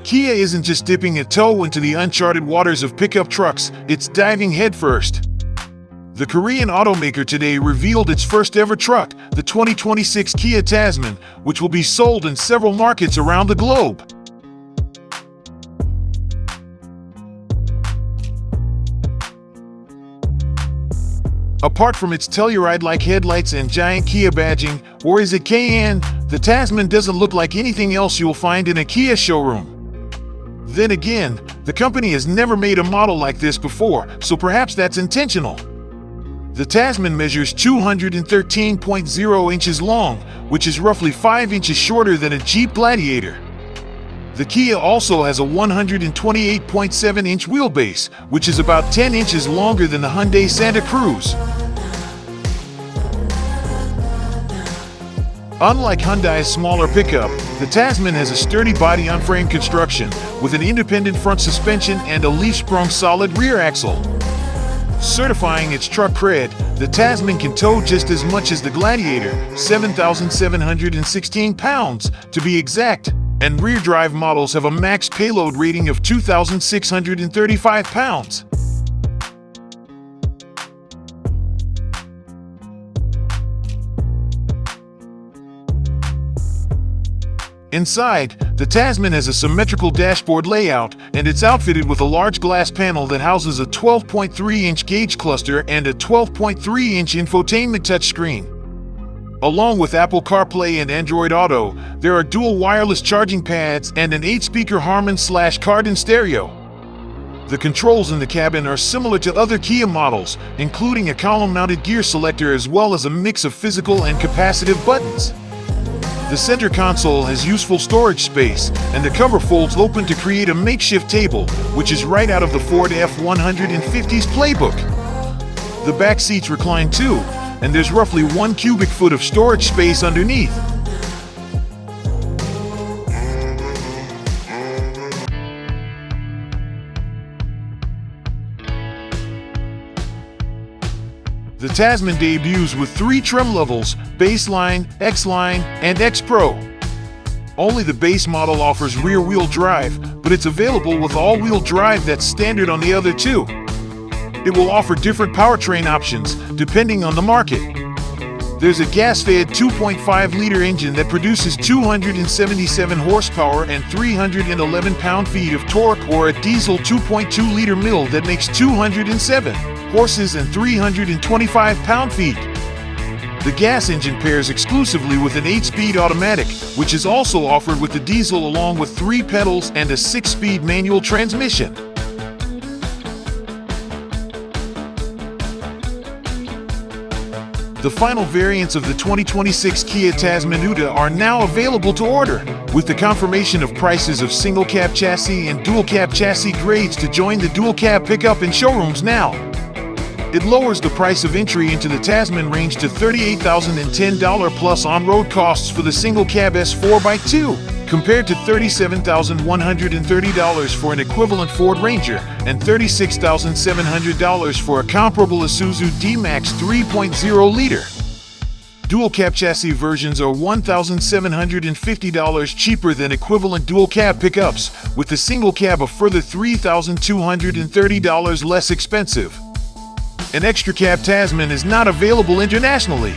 Kia isn't just dipping a toe into the uncharted waters of pickup trucks, it's diving headfirst. The Korean automaker today revealed its first ever truck, the 2026 Kia Tasman, which will be sold in several markets around the globe. Apart from its Telluride-like headlights and giant Kia badging, or is it KN, the Tasman doesn't look like anything else you'll find in a Kia showroom. Then again, the company has never made a model like this before, so perhaps that's intentional. The Tasman measures 213.0 inches long, which is roughly 5 inches shorter than a Jeep Gladiator. The Kia also has a 128.7-inch wheelbase, which is about 10 inches longer than the Hyundai Santa Cruz. Unlike Hyundai's smaller pickup, the Tasman has a sturdy body-on-frame construction with an independent front suspension and a leaf-sprung solid rear axle. Certifying its truck cred, the Tasman can tow just as much as the Gladiator, 7,716 pounds to be exact, and rear-drive models have a max payload rating of 2,635 pounds. Inside, the Tasman has a symmetrical dashboard layout, and it's outfitted with a large glass panel that houses a 12.3-inch gauge cluster and a 12.3-inch infotainment touchscreen. Along with Apple CarPlay and Android Auto, there are dual wireless charging pads and an 8-speaker Harman/Kardon stereo. The controls in the cabin are similar to other Kia models, including a column-mounted gear selector as well as a mix of physical and capacitive buttons. The center console has useful storage space, and the cover folds open to create a makeshift table, which is right out of the Ford F-150's playbook. The back seats recline too, and there's roughly 1 cubic foot of storage space underneath. The Tasman debuts with 3 trim levels: Baseline, X-Line, and X-Pro. Only the base model offers rear-wheel drive, but it's available with all-wheel drive that's standard on the other 2. It will offer different powertrain options, depending on the market. There's a gas-fed 2.5-liter engine that produces 277 horsepower and 311 pound-feet of torque, or a diesel 2.2-liter mill that makes 207 horses and 325 pound-feet. The gas engine pairs exclusively with an 8-speed automatic, which is also offered with the diesel, along with 3 pedals and a 6-speed manual transmission. The final variants of the 2026 Kia Tasman are now available to order, with the confirmation of prices of single-cab chassis and dual-cab chassis grades to join the dual-cab pickup in showrooms now. It lowers the price of entry into the Tasman range to $38,010 plus on-road costs for the single-cab S4x2, compared to $37,130 for an equivalent Ford Ranger and $36,700 for a comparable Isuzu D-Max 3.0-liter. Dual-cab chassis versions are $1,750 cheaper than equivalent dual-cab pickups, with the single-cab a further $3,230 less expensive. An extra cab Tasman is not available internationally.